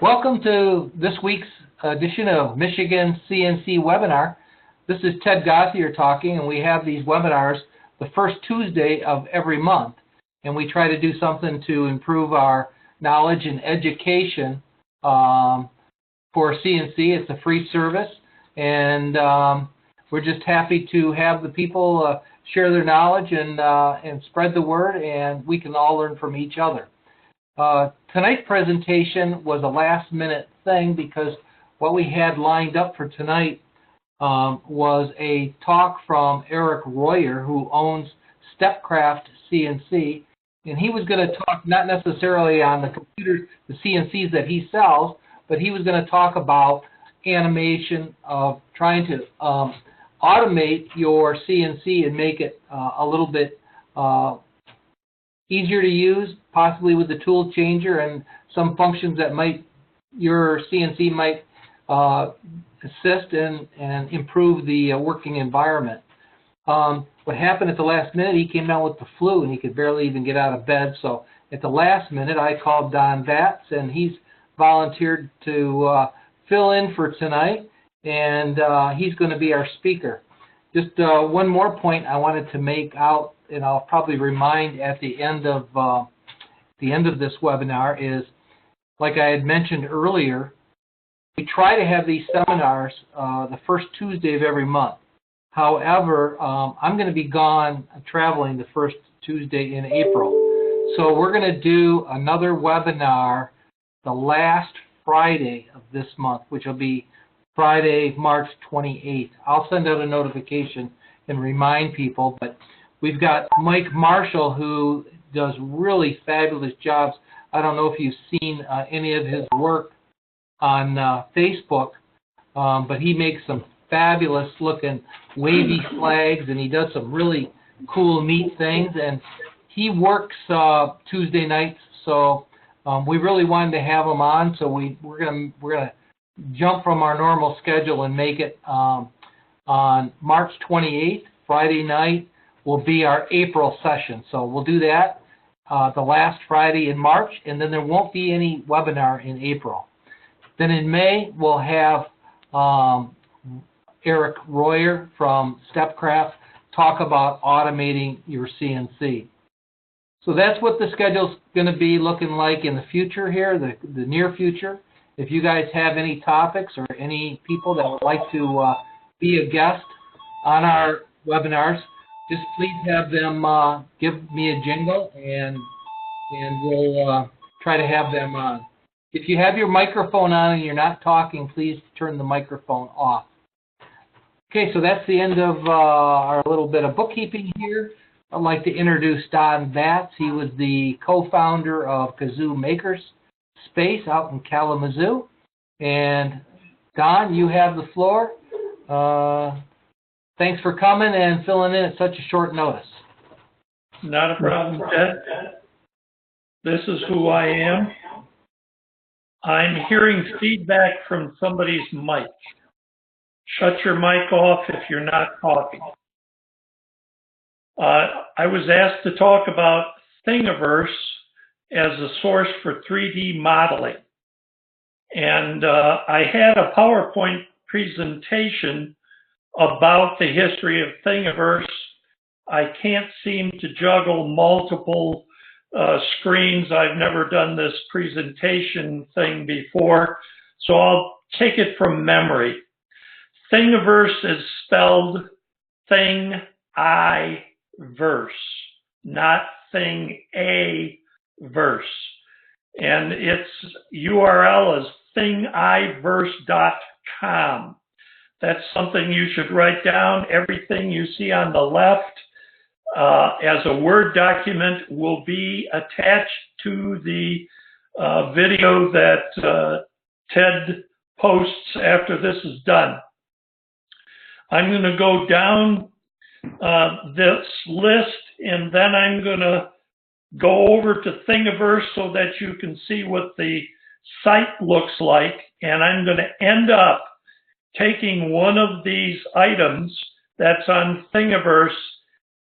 Welcome to this week's edition of Michigan CNC Webinar. This is Ted Gothier talking, and we have these webinars the first Tuesday of every month. And we try to do something to improve our knowledge and education for CNC. It's a free service, and we're just happy to have the people share their knowledge and spread the word, and we can all learn from each other. Tonight's presentation was a last-minute thing because what we had lined up for tonight was a talk from Eric Royer, who owns Stepcraft CNC, and he was going to talk not necessarily on the computers, the CNCs that he sells, but he was going to talk about animation of trying to automate your CNC and make it a little bit easier to use, possibly with the tool changer and some functions that your CNC might assist and improve the working environment. What happened at the last minute, he came down with the flu and he could barely even get out of bed. So at the last minute, I called Don Batts, and he's volunteered to fill in for tonight, and he's going to be our speaker. Just one more point I wanted to make out, and I'll probably remind at the end of this webinar, is, like I had mentioned earlier, we try to have these seminars the first Tuesday of every month. However, I'm going to be gone traveling the first Tuesday in April. So we're going to do another webinar the last Friday of this month, which will be Friday, March 28th. I'll send out a notification and remind people, but we've got Mike Marshall, who does really fabulous jobs. I don't know if you've seen any of his work on Facebook, but he makes some fabulous looking wavy flags, and he does some really cool, neat things, and he works Tuesday nights, so we really wanted to have him on, so we're gonna jump from our normal schedule and make it on March 28th, Friday night, will be our April session. So we'll do that the last Friday in March, and then there won't be any webinar in April. Then in May, we'll have Eric Royer from Stepcraft talk about automating your CNC. So that's what the schedule's going to be looking like in the future here, the near future. If you guys have any topics or any people that would like to be a guest on our webinars, just please have them give me a jingle, and we'll try to have them on. If you have your microphone on and you're not talking, please turn the microphone off. Okay, so that's the end of our little bit of bookkeeping here. I'd like to introduce Don Batts. He was the co-founder of KZoo Makers Space out in Kalamazoo. And Don, you have the floor. Thanks for coming and filling in at such a short notice. Not a problem, Ted. This is who I am. I'm hearing feedback from somebody's mic. Shut your mic off if you're not talking. I was asked to talk about Thingiverse as a source for 3D modeling. And I had a PowerPoint presentation about the history of Thingiverse. I can't seem to juggle multiple screens. I've never done this presentation thing before, so I'll take it from memory. Thingiverse is spelled Thing-I-verse, not Thing-A-verse. And its URL is thingiverse.com. That's something you should write down. Everything you see on the left as a Word document will be attached to the video that Ted posts after this is done. I'm going to go down this list, and then I'm going to go over to Thingiverse so that you can see what the site looks like, and I'm going to end up taking one of these items that's on Thingiverse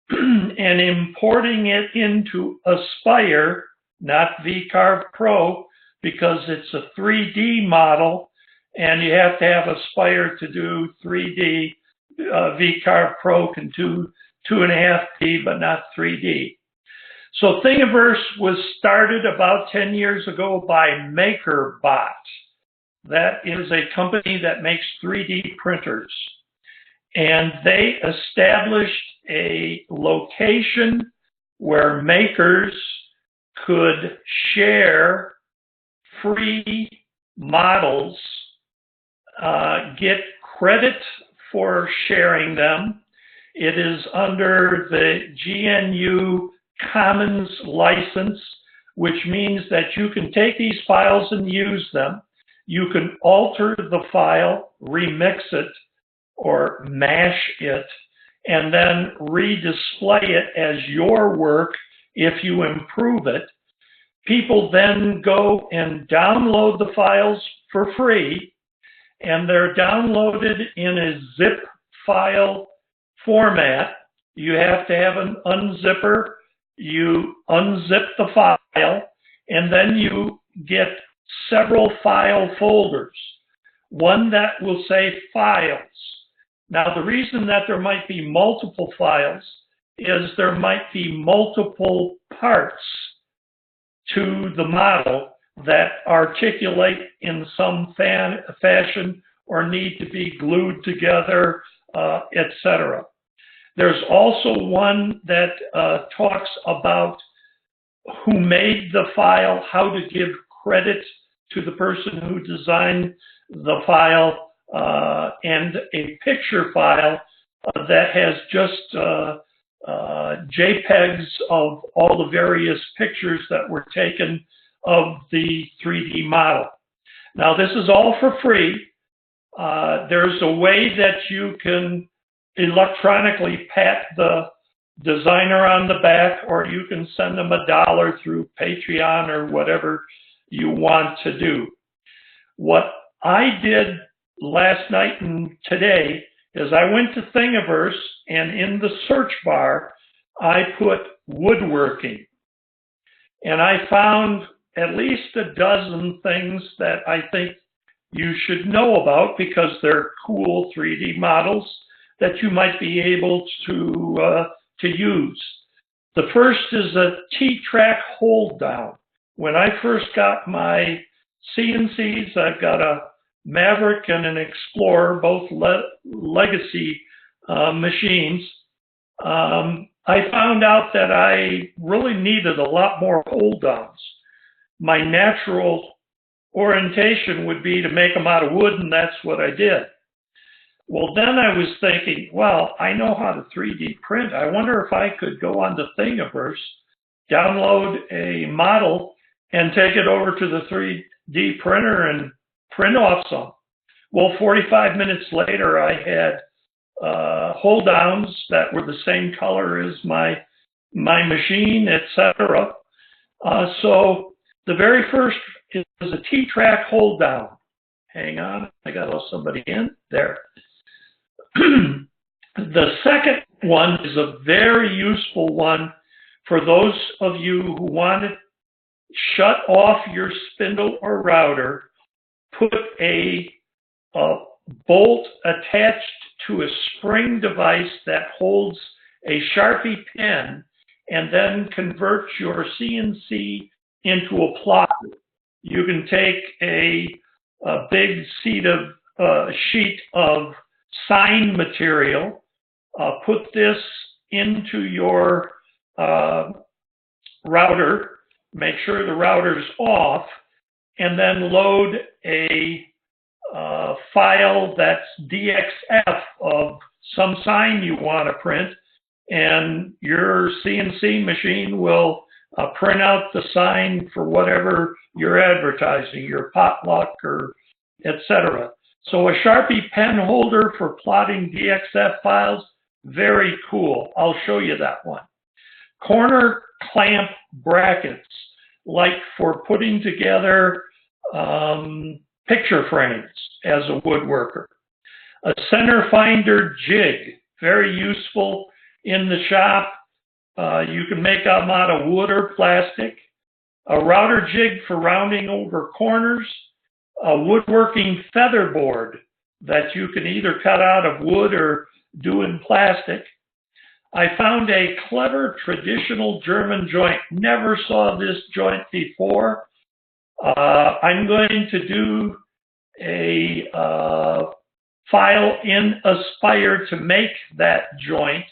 and importing it into Aspire not VCarve Pro, because it's a 3D model, and you have to have a Spire to do 3D. VCarve Pro can do 2.5D, but not 3D. So Thingiverse was started about 10 years ago by MakerBot. That is a company that makes 3D printers. And they established a location where makers could share free models, get credit for sharing them. It is under the GNU Commons license, which means that you can take these files and use them. You can alter the file, remix it, or mash it, and then redisplay it as your work if you improve it. People then go and download the files for free, and they're downloaded in a zip file format. You have to have an unzipper. You unzip the file, and then you get several file folders. One that will say files. Now, the reason that there might be multiple files is there might be multiple parts to the model that articulate in some fashion or need to be glued together, etc. There's also one that talks about who made the file, how to give credit to the person who designed the file, and a picture file that has just JPEGs of all the various pictures that were taken of the 3D model. Now, this is all for free. There's a way that you can electronically pat the designer on the back, or you can send them $1 through Patreon or whatever you want to do. What I did last night and today is I went to Thingiverse, and in the search bar, I put woodworking. And I found at least a dozen things that I think you should know about because they're cool 3D models that you might be able to use. The first is a T-track hold down. When I first got my CNCs, I've got a Maverick and an Explorer, both legacy machines. I found out that I really needed a lot more hold downs. My natural orientation would be to make them out of wood, and that's what I did. Well, then I was thinking, well, I know how to 3D print. I wonder if I could go onto Thingiverse, download a model, and take it over to the 3D printer and print off some. Well, 45 minutes later, I had hold downs that were the same color as my machine, etc. So the very first is a T-track hold down. Hang on, I got to let somebody in there. The second one is a very useful one for those of you who want to shut off your spindle or router, put a bolt attached to a spring device that holds a Sharpie pen, and then convert your CNC into a plotter. You can take a big sheet of sign material, put this into your router, make sure the router's off, and then load a file that's DXF of some sign you want to print, and your CNC machine will print out the sign for whatever you're advertising, your potluck or etc. So a Sharpie pen holder for plotting DXF files, very cool. I'll show you that one. Corner clamp brackets, like for putting together picture frames as a woodworker. A center finder jig, very useful in the shop. You can make them out of wood or plastic. a router jig for rounding over corners, a woodworking feather board that you can either cut out of wood or do in plastic. I found a clever traditional German joint. Never saw this joint before. I'm going to do a file in Aspire to make that joint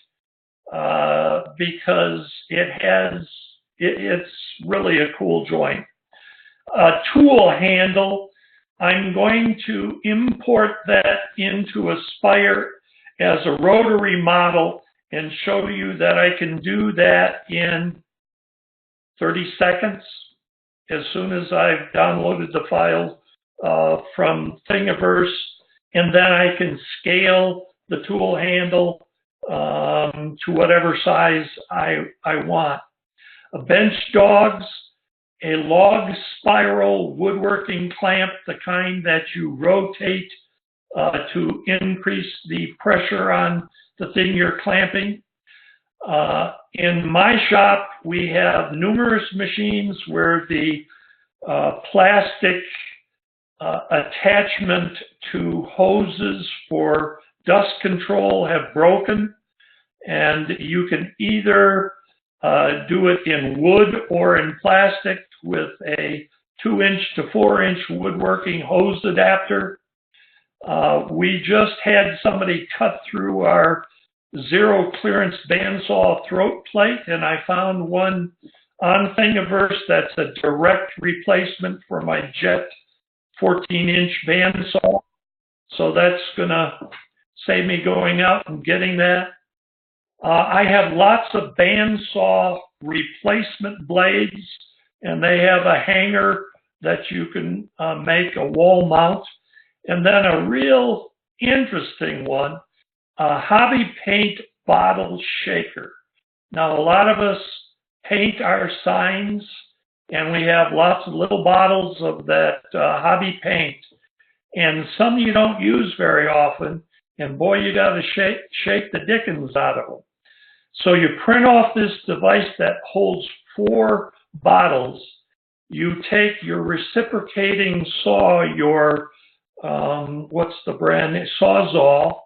because it's really a cool joint. A tool handle, I'm going to import that into Aspire as a rotary model and show you that I can do that in 30 seconds as soon as I've downloaded the file from Thingiverse, and then I can scale the tool handle to whatever size I want. A bench dogs, a log spiral woodworking clamp, the kind that you rotate to increase the pressure on the thing you're clamping. In my shop, we have numerous machines where the plastic attachment to hoses for dust control have broken, and you can either do it in wood or in plastic with a 2-inch to 4-inch woodworking hose adapter. We just had somebody cut through our zero clearance bandsaw throat plate, and I found one on Thingiverse that's a direct replacement for my Jet 14-inch bandsaw. So that's gonna save me going out and getting that. I have lots of bandsaw replacement blades, and they have a hanger that you can make a wall mount. And then a real interesting one, a hobby paint bottle shaker. Now, a lot of us paint our signs, and we have lots of little bottles of that hobby paint. And some you don't use very often, and boy, you got to shake the dickens out of them. So you print off this device that holds 4 bottles. You take your reciprocating saw, your what's the brand name? Sawzall,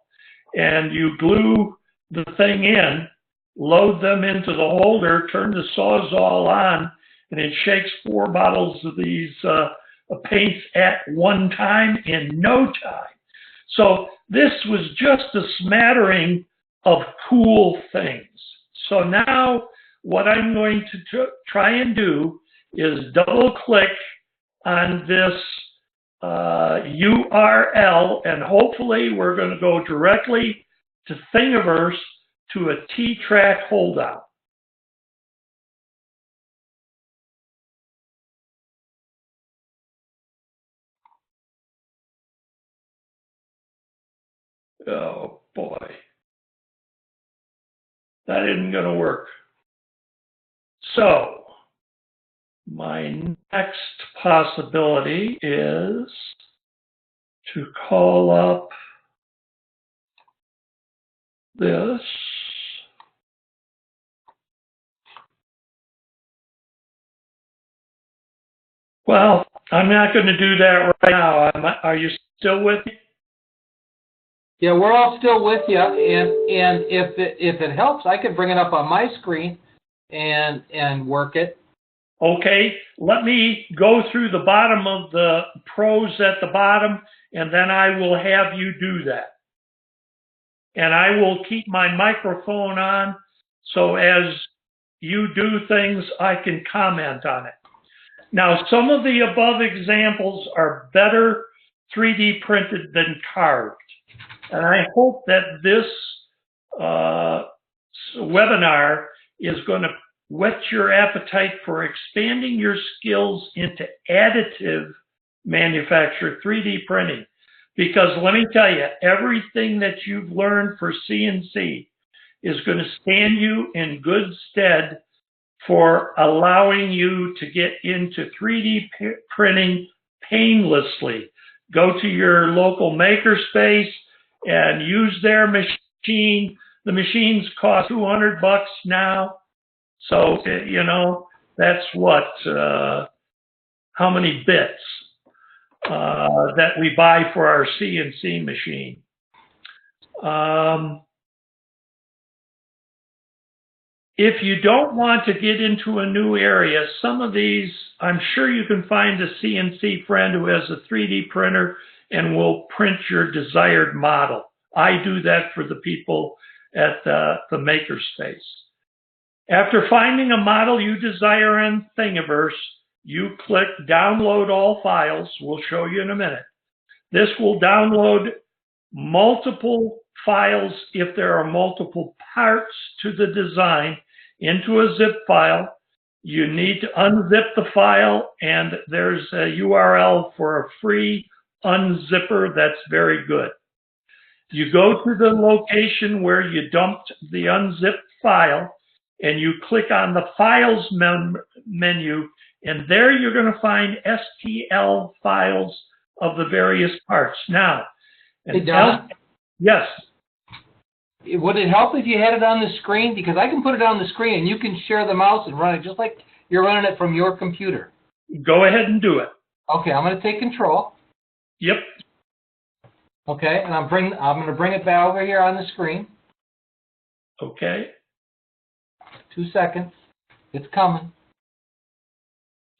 and you glue the thing in, load them into the holder, turn the Sawzall on, and it shakes 4 bottles of these paints at one time in no time. So this was just a smattering of cool things. So now what I'm going to try and do is double click on this URL, and hopefully we're going to go directly to Thingiverse to a T-track holdout. Oh boy, that isn't going to work. So my next possibility is to call up this. Well, I'm not going to do that right now. Are you still with me? Yeah, we're all still with you, and if it helps, I can bring it up on my screen and work it. Okay, let me go through the bottom of the pros at the bottom, and then I will have you do that. And I will keep my microphone on, so as you do things, I can comment on it. Now, some of the above examples are better 3D printed than carved. And I hope that this webinar is going to whet your appetite for expanding your skills into additive manufacture, 3D printing. Because let me tell you, everything that you've learned for CNC is going to stand you in good stead for allowing you to get into 3D printing painlessly. Go to your local makerspace and use their machine. The machines cost $200 now. So, you know, That's what, how many bits that we buy for our CNC machine. If you don't want to get into a new area, some of these, I'm sure you can find a CNC friend who has a 3D printer and will print your desired model. I do that for the people at the Makerspace. After finding a model you desire on Thingiverse, you click Download All Files. We'll show you in a minute. This will download multiple files if there are multiple parts to the design into a zip file. You need to unzip the file, and there's a URL for a free unzipper that's very good. You go to the location where you dumped the unzipped file, and you click on the Files menu, and there you're going to find STL files of the various parts. Now, Hey, Don, yes. would it help if you had it on the screen? Because I can put it on the screen and you can share the mouse and run it just like you're running it from your computer. Go ahead and do it. Okay, I'm going to take control. Yep. Okay, and I'm going to bring it back over here on the screen. Okay. 2 seconds. It's coming.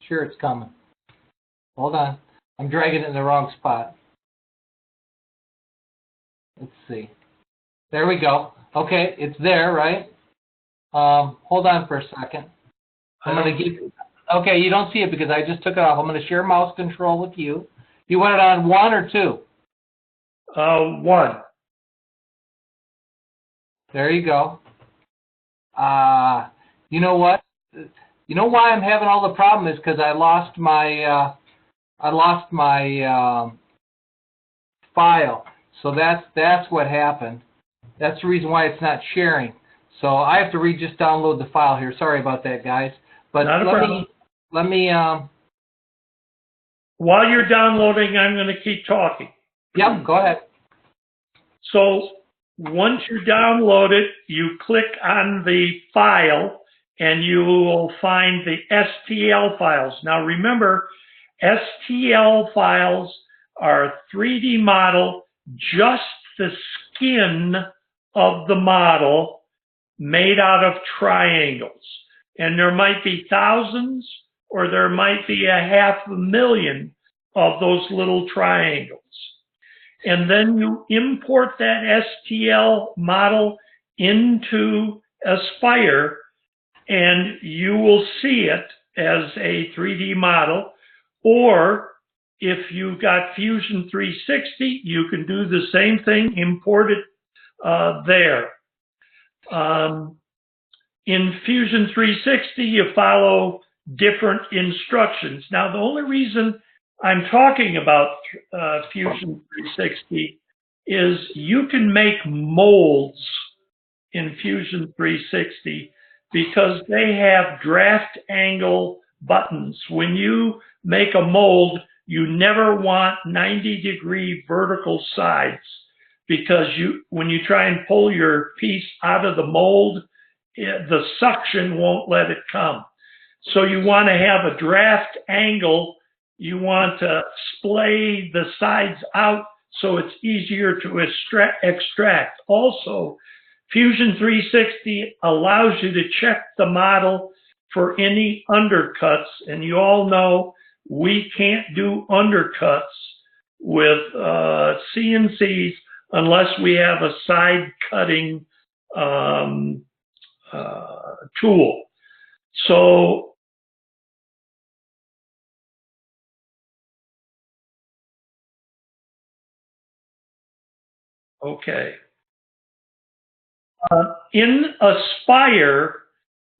Sure, it's coming. Hold on. I'm dragging it in the wrong spot. Let's see. There we go. Okay, it's there, right? Hold on for a second. I'm going to give. Okay, you don't see it because I just took it off. I'm going to share mouse control with you. You want it on 1 or 2? 1. There you go. You know what? You know why I'm having all the problem is because I lost my file. So that's what happened. That's the reason why it's not sharing. So I have to just download the file here. Sorry about that, guys. But let me. While you're downloading, I'm going to keep talking. Yep, go ahead. So once you download it, you click on the file, and you will find the STL files. Now remember, STL files are a 3D model, just the skin of the model made out of triangles. And there might be thousands, or there might be 500,000 of those little triangles. And then you import that STL model into Aspire, and you will see it as a 3D model. Or if you've got Fusion 360, you can do the same thing, import it there. In Fusion 360, you follow different instructions. Now, the only reason I'm talking about Fusion 360 is you can make molds in Fusion 360 because they have draft angle buttons. When you make a mold, you never want 90-degree vertical sides because when you try and pull your piece out of the mold, the suction won't let it come. So you want to have a draft angle. You want to splay the sides out so it's easier to extract. Also, Fusion 360 allows you to check the model for any undercuts, and you all know we can't do undercuts with CNCs unless we have a side cutting tool. So okay. In Aspire,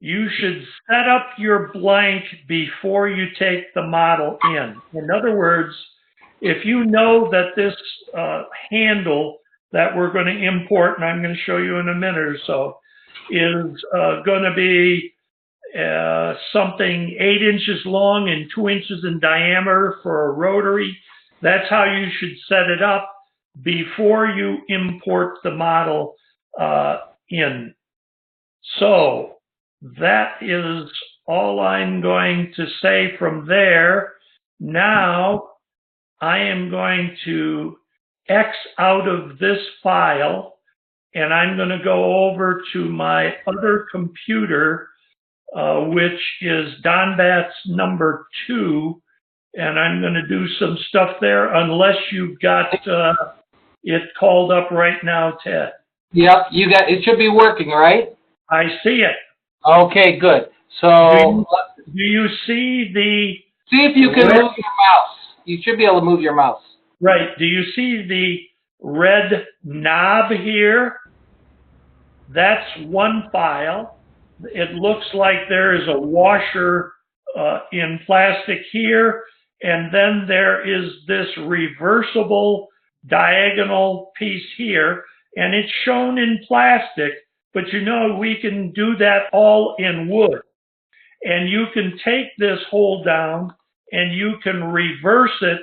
you should set up your blank before you take the model in. In other words, if you know that this handle that we're going to import, and I'm going to show you in a minute or so, is going to be something 8 inches long and 2 inches in diameter for a rotary, that's how you should set it up before you import the model in. So that is all I'm going to say from there, now I am going to X out of this file, and I'm going to go over to my other computer, which is Don Batts number 2, and I'm going to do some stuff there unless you've got it called up right now, Ted. Yep, you got it. Should be working, right? I see it. Okay, good. So Do you see the... see if you can move your mouse. You should be able to move your mouse. Right. Do you see the red knob here? That's one file. It looks like there is a washer in plastic here, and then there is this reversible diagonal piece here, and it's shown in plastic, but you know we can do that all in wood. And you can take this hole down and you can reverse it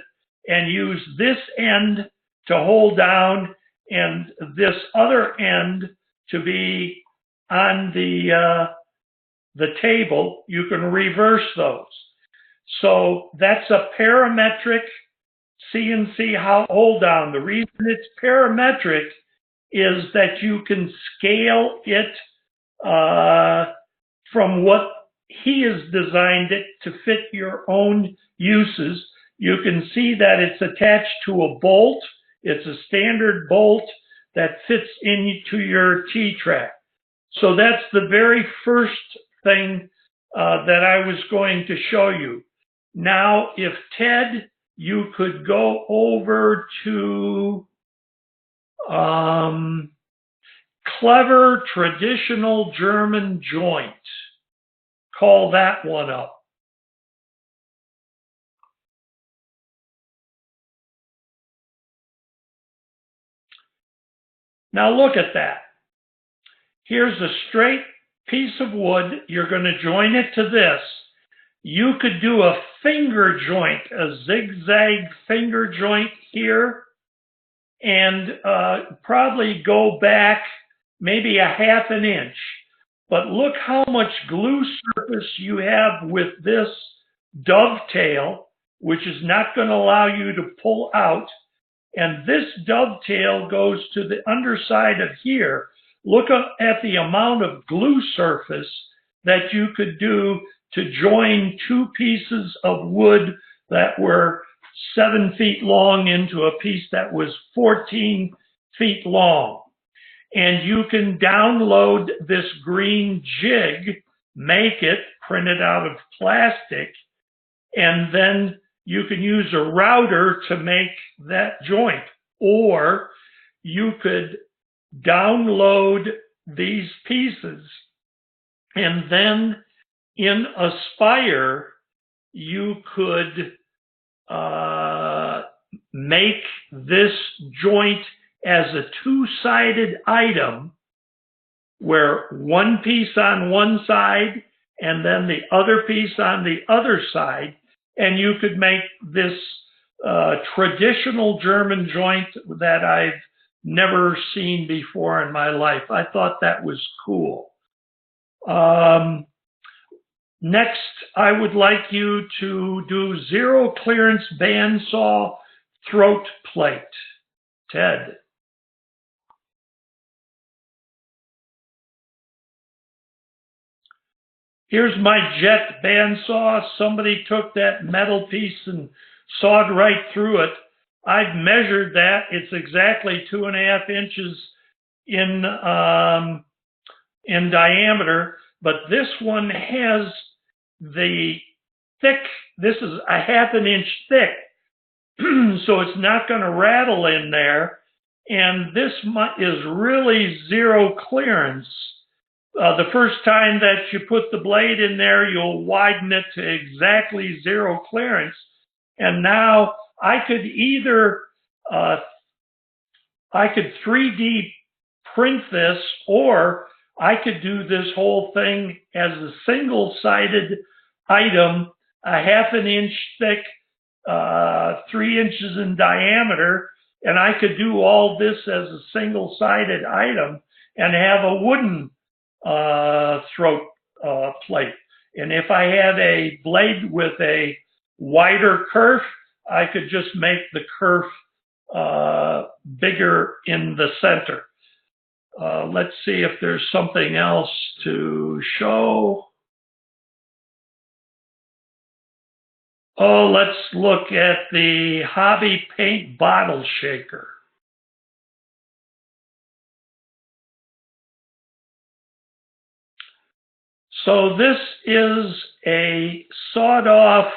and use this end to hold down and this other end to be on the table. You can reverse those. So that's a parametric CNC hold down. The reason it's parametric is that you can scale it from what he has designed it to fit your own uses. You can see that it's attached to a bolt. It's a standard bolt that fits into your T-track. So that's the very first thing that I was going to show you. Now, if Ted, you could go over to clever traditional German joint. Call that one up. Now look at that. Here's a straight piece of wood. You're going to join it to this. You could do a finger joint, a zigzag finger joint here, and probably go back maybe a ½ inch. But look how much glue surface you have with this dovetail, which is not going to allow you to pull out. And this dovetail goes to the underside of here. Look at the amount of glue surface that you could do to join two pieces of wood that were 7 feet long into a piece that was 14 feet long. And you can download this green jig, make it, print it out of plastic, and then you can use a router to make that joint. Or you could download these pieces, and then in Aspire, you could make this joint as a two-sided item where one piece on one side and then the other piece on the other side, and you could make this traditional German joint that I've never seen before in my life. I thought that was cool. Next, I would like you to do zero clearance bandsaw throat plate. Ted. Here's my jet bandsaw. Somebody took that metal piece and sawed right through it. I've measured that. It's exactly 2.5 inches in diameter, but this one has the thick, this is a ½ inch thick, so it's not going to rattle in there, and this is really zero clearance. The first time that you put the blade in there, you'll widen it to exactly zero clearance. And now I could either, I could 3D print this, or I could do this whole thing as a single-sided item, a ½ inch thick, 3 inches in diameter, and I could do all this as a single-sided item and have a wooden throat plate. And if I had a blade with a wider kerf, I could just make the kerf bigger in the center. Let's see if there's something else to show. Oh, let's look at the hobby paint bottle shaker. So this is a sawed-off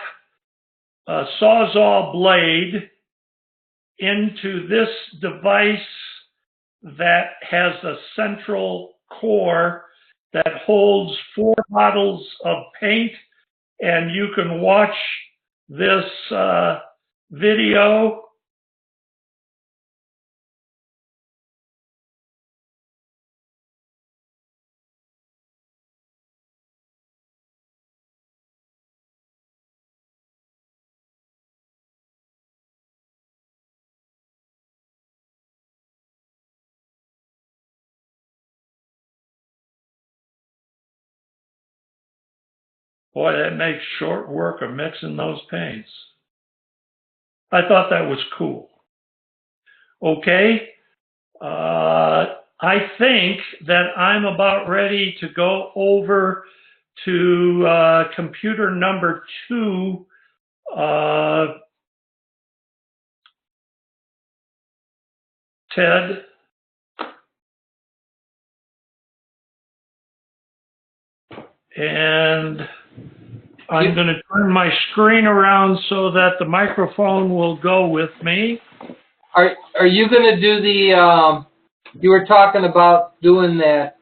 Sawzall blade into this device that has a central core that holds 4 bottles of paint, and you can watch this video. Boy, that makes short work of mixing those paints. I thought that was cool. Okay, I think that I'm about ready to go over to computer number 2. Ted. And I'm going to turn my screen around so that the microphone will go with me. Are you going to do the, you were talking about doing that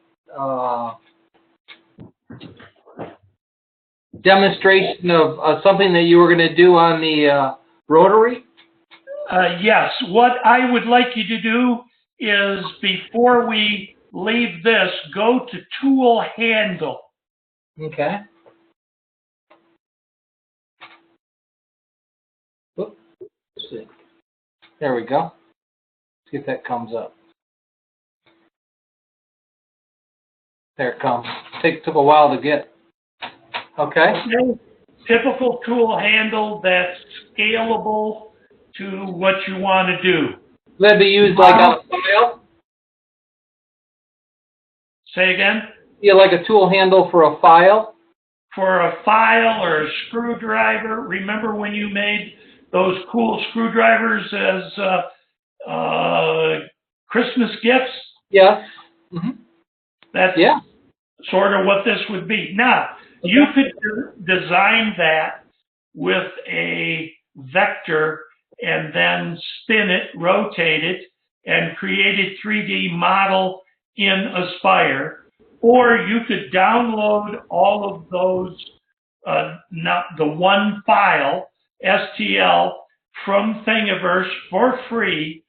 demonstration of something that you were going to do on the rotary? Yes. What I would like you to do is, before we leave this, go to Tool Handle. Okay. Let's see. There we go. See if that comes up. There it comes. Took a while to get. Okay. Typical tool handle that's scalable to what you want to do. Will that be used like on a file? Say again? Yeah, like a tool handle for a file? For a file or a screwdriver. Remember when you made those cool screwdrivers as Christmas gifts? Yes. Mm-hmm. That's sort of what this would be. Now, you could design that with a vector and then spin it, rotate it, and create a 3D model in Aspire. Or you could download all of those, not the one file, STL, from Thingiverse for free,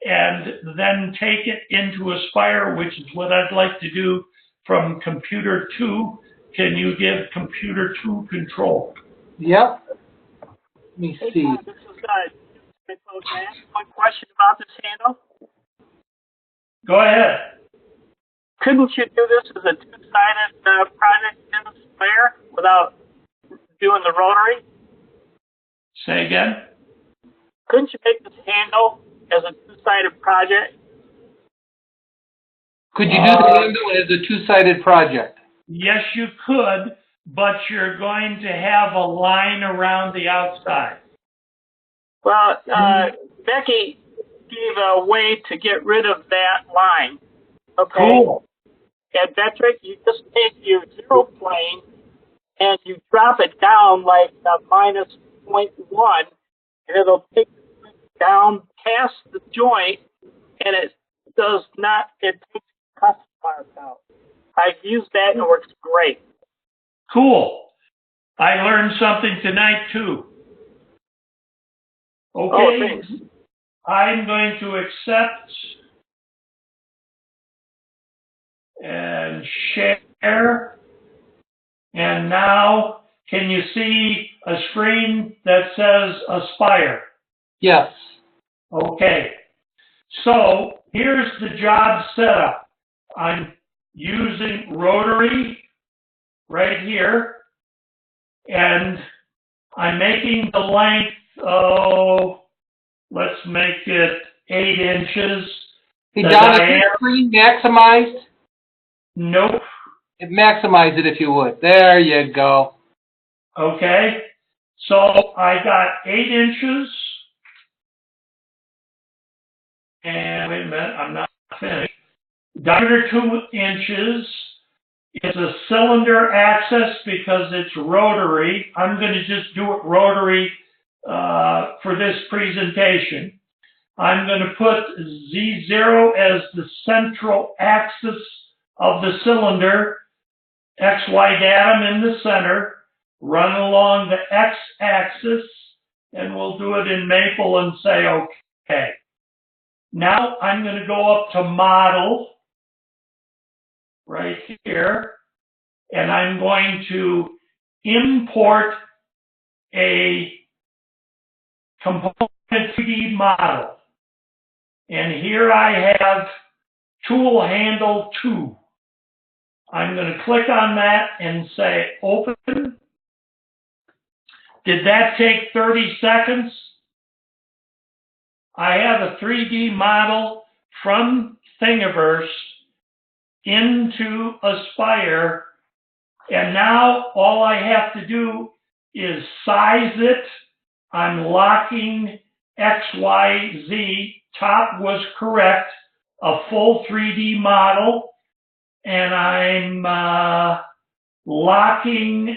and then take it into Aspire, which is what I'd like to do from Computer 2. Can you give Computer 2 control? Yep. Let me see. This is one question about this handle. Go ahead. Couldn't you do this as a two-sided project in Aspire without doing the rotary? Say again? Couldn't you make this handle as a two-sided project? Could you do the handle as a two-sided project? Yes, you could, but you're going to have a line around the outside. Well, Becky gave a way to get rid of that line. Okay. Cool. At Metric, you just take your zero plane and you drop it down like -0.1, and it'll take it down past the joint, and it does not, it takes custom parts out. I've used that and it works great. Cool. I learned something tonight too. Okay. Oh, thanks. I'm going to accept and share. And now, can you see a screen that says Aspire? Yes. Okay. So here's the job setup. I'm using rotary right here. And I'm making the length, oh, let's make it 8 inches. Hey, The Don, is diameter- your screen maximized? Nope. Maximize it if you would. There you go. Okay. So I got 8 inches. And wait a minute, I'm not finished. Diameter 2 inches. It's a cylinder axis because it's rotary. I'm going to just do it rotary for this presentation. I'm going to put Z0 as the central axis of the cylinder, XY datum in the center, run along the X-axis, and we'll do it in maple and say OK. Now I'm going to go up to model right here, and I'm going to import a component 3D model. And here I have tool handle 2. I'm going to click on that and say open. Did that take 30 seconds? I have a 3D model from Thingiverse into Aspire, and now all I have to do is size it. I'm locking X, Y, Z. Top was correct, a full 3D model, and I'm locking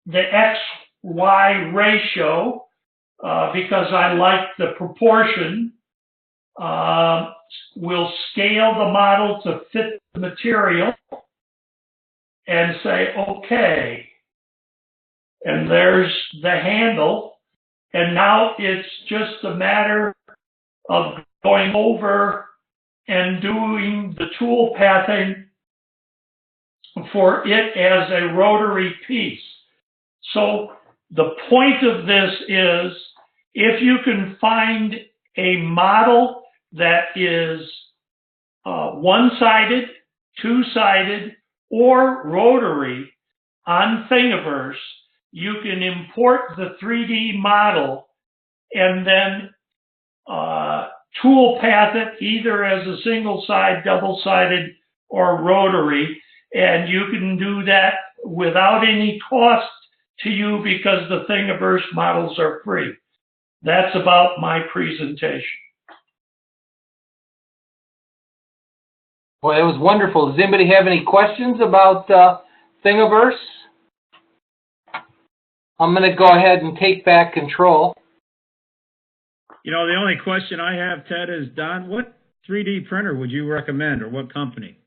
the X-Y ratio because I like the proportion. We'll scale the model to fit the material and say OK. And there's the handle. And now it's just a matter of going over and doing the tool pathing for it as a rotary piece. So the point of this is, if you can find a model that is one-sided, two-sided, or rotary on Thingiverse, you can import the 3D model and then tool path it either as a single-side, double-sided, or rotary, and you can do that without any cost to you because the Thingiverse models are free. That's about my presentation. Well, it was wonderful. Does anybody have any questions about Thingiverse? I'm going to go ahead and take back control. You know, the only question I have, Ted, is, Don, what 3D printer would you recommend, or what company?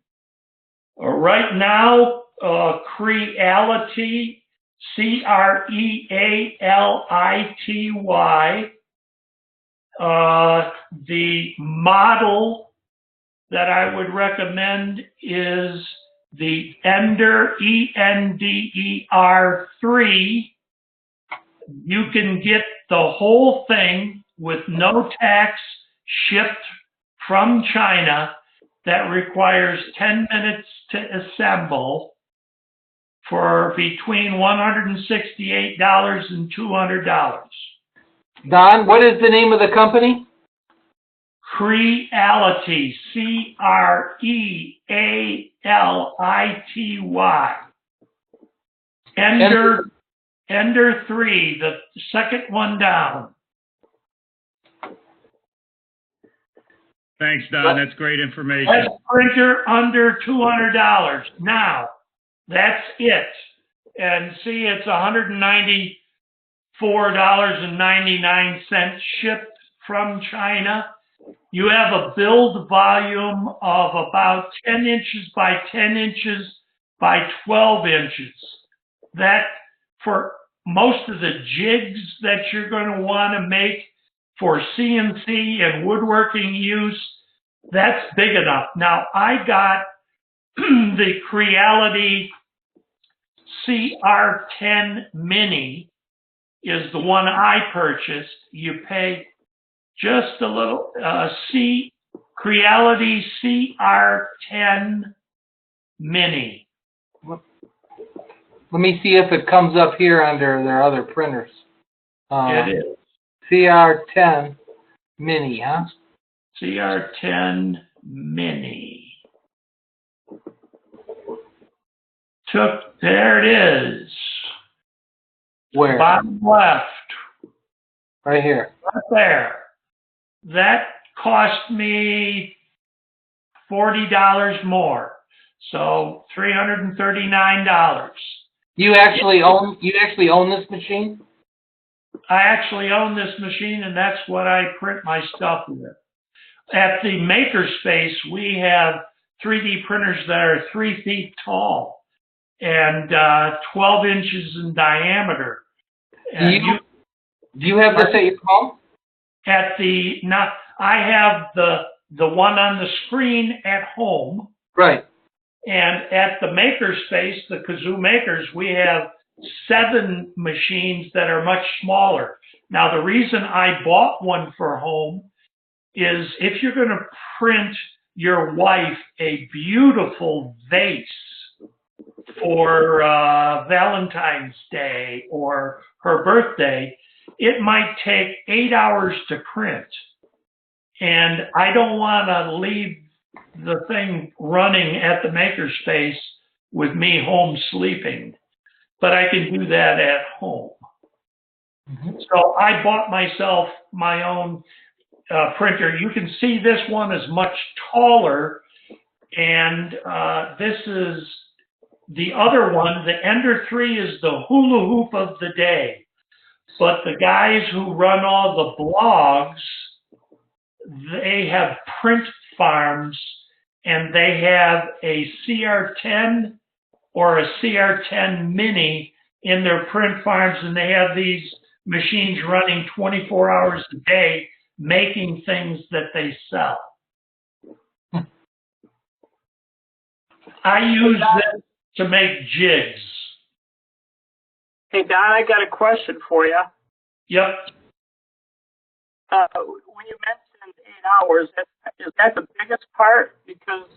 Right now, Creality, C-R-E-A-L-I-T-Y. The model that I would recommend is the Ender, E-N-D-E-R 3. You can get the whole thing with no tax, shipped from China. That requires 10 minutes to assemble for between $168 and $200. Don, what is the name of the company? Creality, C-R-E-A-L-I-T-Y. Ender 3, the second one down. Thanks, Don. That's great information. That's printer under $200. Now, that's it. And see, it's $194.99 shipped from China. You have a build volume of about 10 inches by 10 inches by 12 inches. That, for most of the jigs that you're going to want to make for CNC and woodworking use, that's big enough. Now, I got the Creality CR10 Mini is the one I purchased. You pay just a little, Creality CR10 Mini. Let me see if it comes up here under their other printers. It is. CR10 Mini, huh? CR10 Mini. There it is. Where? Bottom left. Right here. Right there. That cost me $40 more. So $339. You actually own this machine? I actually own this machine, and that's what I print my stuff with. At the Maker Space, we have 3D printers that are 3 feet tall and 12 inches in diameter. And Do you have this at your home? I have the one on the screen at home. Right. And at the Maker Space, the KZoo Makers, we have 7 machines that are much smaller. Now, the reason I bought one for home is if you're going to print your wife a beautiful vase for Valentine's Day or her birthday, it might take 8 hours to print. And I don't want to leave the thing running at the Maker Space with me home sleeping, but I can do that at home. Mm-hmm. So I bought myself my own printer. You can see this one is much taller, and this is the other one. The Ender 3 is the hula hoop of the day, but the guys who run all the blogs, they have print farms, and they have a CR10 or a CR10 Mini in their print farms, and they have these machines running 24 hours a day making things that they sell. I use this to make jigs. Hey, Don, I got a question for you. Yep. When you mentioned 8 hours, is that the biggest part? Because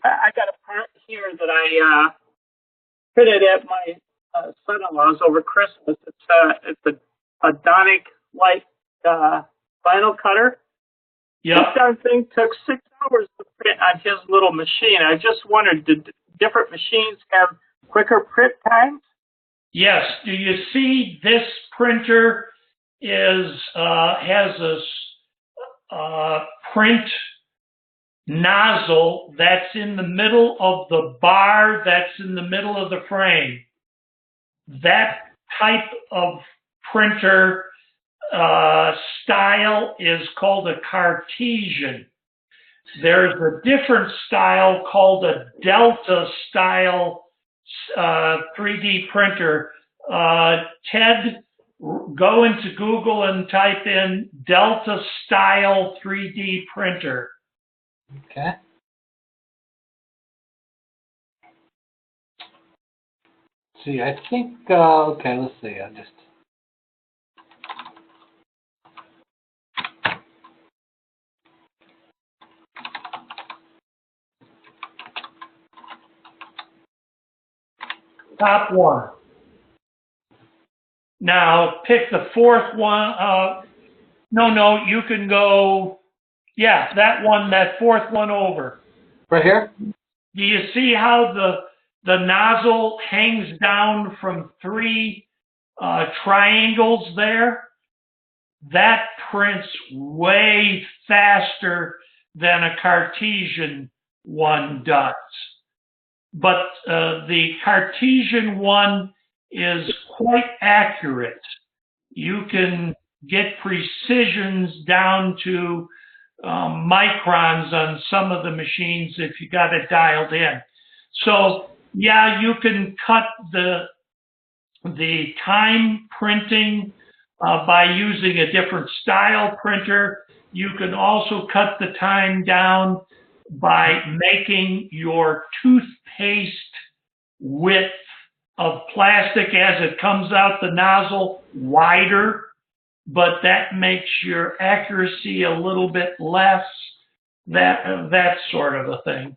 I got a part here that I printed at my son-in-law's over Christmas. It's a Donic light vinyl cutter. Yep. This darn thing took 6 hours to print on his little machine. I just wondered, did different machines have quicker print times? Yes. Do you see this printer has a print nozzle that's in the middle of the bar that's in the middle of the frame? That type of printer style is called a Cartesian. There's a different style called a Delta style 3D printer. Ted, go into Google and type in Delta style 3D printer. Okay. See, I think, okay, let's see, I just... Top one. Now pick the fourth one. No, you can go, yeah, that one, that fourth one over. Right here? Do you see how the nozzle hangs down from 3 triangles there? That prints way faster than a Cartesian one does. But the Cartesian one is quite accurate. You can get precisions down to microns on some of the machines if you got it dialed in. So yeah, you can cut the time printing by using a different style printer. You can also cut the time down by making your toothpaste width of plastic as it comes out the nozzle wider, but that makes your accuracy a little bit less, that sort of a thing.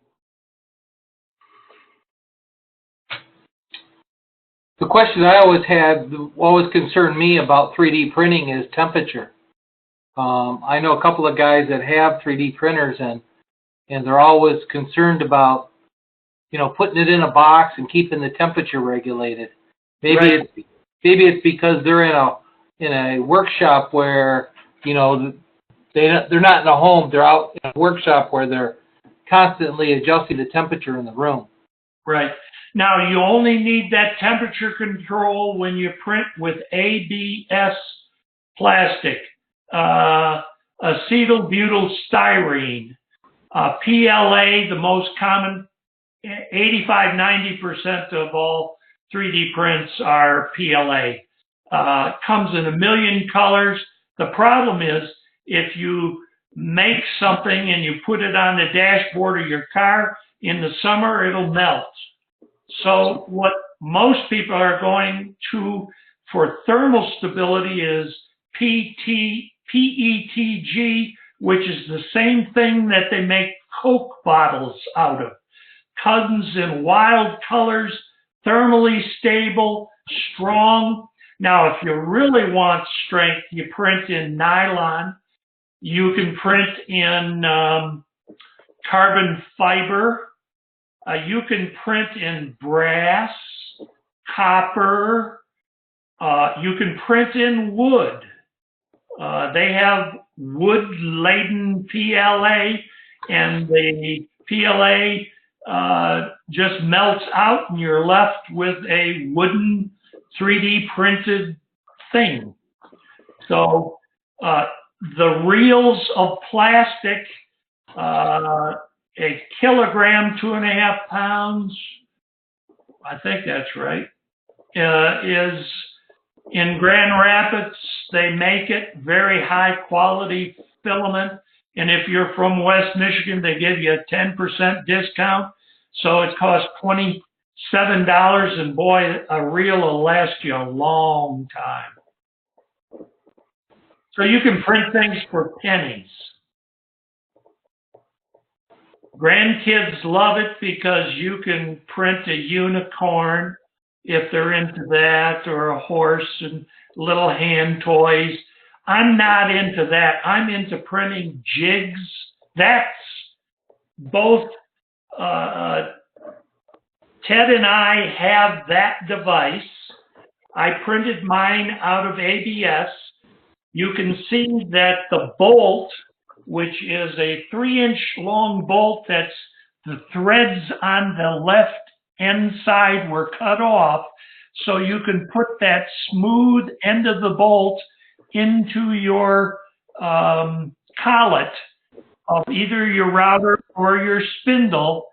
The question I always had, always concerned me about 3D printing is temperature. I know a couple of guys that have 3D printers, and they're always concerned about, you know, putting it in a box and keeping the temperature regulated. Maybe it's because they're in a workshop where, you know, they're not in a home, they're out in a workshop where they're constantly adjusting the temperature in the room. Right. Now, you only need that temperature control when you print with ABS plastic, acetylbutylstyrene, PLA, the most common, 85–90% of all 3D prints are PLA. Comes in a million colors. The problem is, if you make something and you put it on the dashboard of your car, in the summer it'll melt. So what most people are going to for thermal stability is PETG, which is the same thing that they make Coke bottles out of. Comes in wild colors, thermally stable, strong. Now, if you really want strength, you print in nylon. You can print in carbon fiber. You can print in brass, copper. You can print in wood. They have wood-laden PLA, and the PLA just melts out, and you're left with a wooden 3D printed thing. So the reels of plastic, a kilogram, 2.5 pounds, I think that's right, is in Grand Rapids. They make it very high quality filament. And if you're from West Michigan, they give you a 10% discount. So it costs $27, and boy, a reel will last you a long time. So you can print things for pennies. Grandkids love it because you can print a unicorn if they're into that, or a horse and little hand toys. I'm not into that. I'm into printing jigs. That's both, Ted and I have that device. I printed mine out of ABS. You can see that the bolt, which is a 3-inch long bolt, that's the threads on the left end side were cut off, so you can put that smooth end of the bolt into your collet of either your router or your spindle.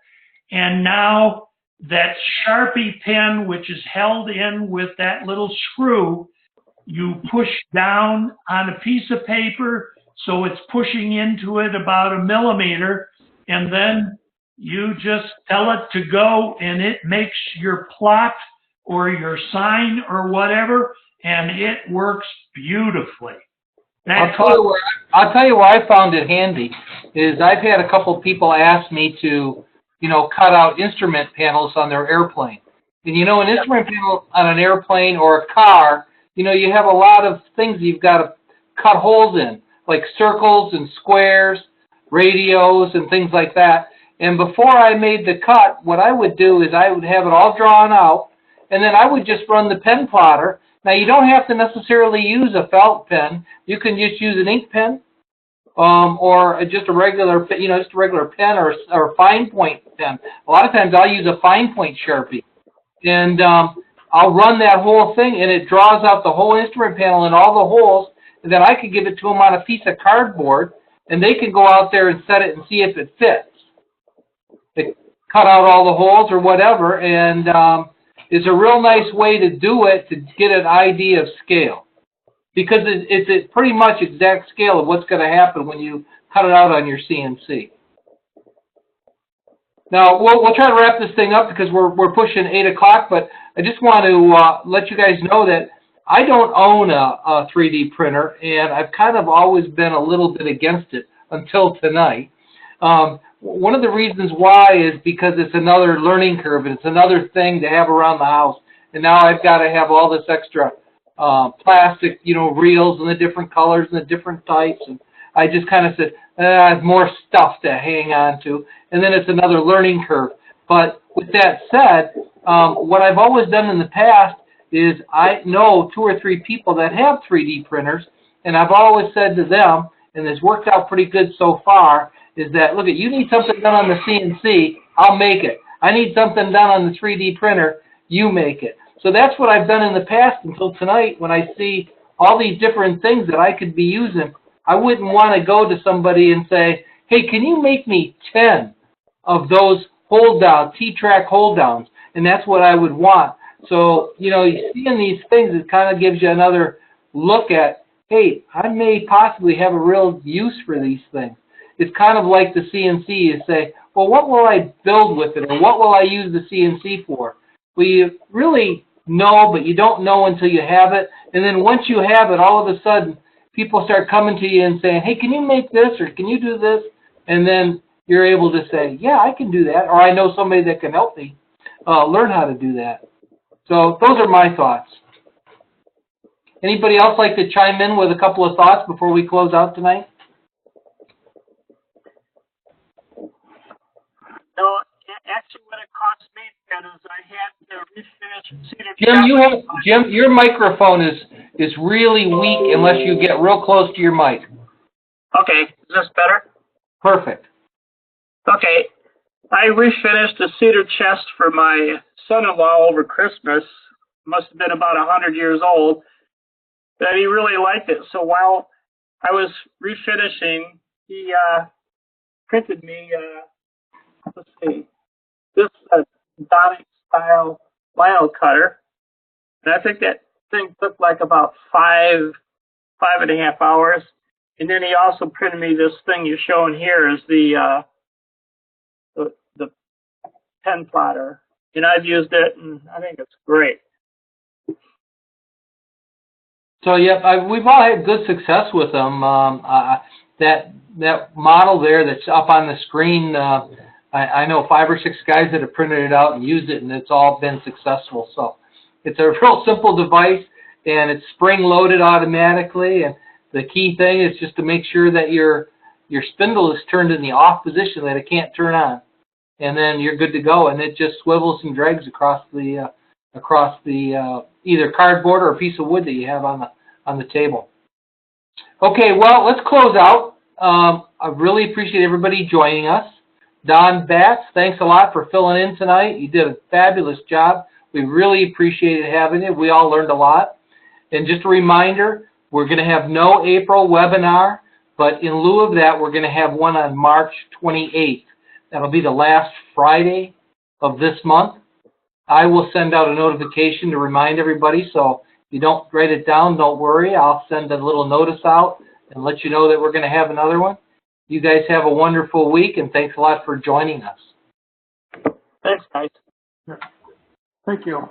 And now that Sharpie pen, which is held in with that little screw, you push down on a piece of paper, so it's pushing into it about 1 millimeter, and then you just tell it to go, and it makes your plot or your sign or whatever, and it works beautifully. I'll tell you why I found it handy is I've had a couple people ask me to, you know, cut out instrument panels on their airplane. And you know, an instrument panel on an airplane or a car, you know, you have a lot of things you've got to cut holes in, like circles and squares, radios and things like that. And before I made the cut, what I would do is I would have it all drawn out, and then I would just run the pen plotter. Now, you don't have to necessarily use a felt pen. You can just use an ink pen, or just a regular, you know, just a regular pen or a fine point pen. A lot of times I'll use a fine point Sharpie, and I'll run that whole thing, and it draws out the whole instrument panel and all the holes, and then I could give it to them on a piece of cardboard, and they can go out there and set it and see if it fits. They cut out all the holes or whatever, and it's a real nice way to do it, to get an idea of scale, because it's a pretty much exact scale of what's going to happen when you cut it out on your CNC. Now, we'll try to wrap this thing up because we're pushing 8 o'clock, but I just want to let you guys know that I don't own a 3D printer, and I've kind of always been a little bit against it until tonight. One of the reasons why is because it's another learning curve, and it's another thing to have around the house, and now I've got to have all this extra plastic, you know, reels and the different colors and the different types. And I just kind of said, I have more stuff to hang on to, and then it's another learning curve. But with that said, what I've always done in the past is I know 2 or 3 people that have 3D printers, and I've always said to them, and it's worked out pretty good so far, is that, look, you need something done on the CNC, I'll make it. I need something done on the 3D printer, you make it. So that's what I've done in the past until tonight when I see all these different things that I could be using. I wouldn't want to go to somebody and say, hey, can you make me 10 of those hold-down, T-track hold-downs? And that's what I would want. So, you know, seeing these things, it kind of gives you another look at, hey, I may possibly have a real use for these things. It's kind of like the CNC. You say, well, what will I build with it, or what will I use the CNC for? Well, you really know, but you don't know until you have it. And then once you have it, all of a sudden, people start coming to you and saying, hey, can you make this, or can you do this? And then you're able to say, yeah, I can do that, or I know somebody that can help me learn how to do that. So those are my thoughts. Anybody else like to chime in with a couple of thoughts before we close out tonight? No, actually what it cost me is I had to refinish Cedar Jim, your microphone is really weak unless you get real close to your mic. Okay, is this better? Perfect. Okay, I refinished the cedar chest for my son-in-law over Christmas. Must have been about 100 years old. But he really liked it. So while I was refinishing, he printed me, let's see, this Donic style vinyl cutter. And I think that thing took like about 5.5 hours. And then he also printed me this thing you're showing here is the pen plotter. And I've used it, and I think it's great. So, yeah, we've all had good success with them. That model there that's up on the screen, I know 5 or 6 guys that have printed it out and used it, and it's all been successful. So it's a real simple device, and it's spring-loaded automatically. And the key thing is just to make sure that your spindle is turned in the off position that it can't turn on, and then you're good to go. And it just swivels and drags across the either cardboard or a piece of wood that you have on the table. Okay, well, let's close out. I really appreciate everybody joining us. Don Batts, thanks a lot for filling in tonight. You did a fabulous job. We really appreciated having you. We all learned a lot. And just a reminder, we're going to have no April webinar, but in lieu of that, we're going to have one on March 28th. That'll be the last Friday of this month. I will send out a notification to remind everybody, so if you don't write it down, don't worry. I'll send a little notice out and let you know that we're going to have another one. You guys have a wonderful week, and thanks a lot for joining us. Thanks, guys. Thank you.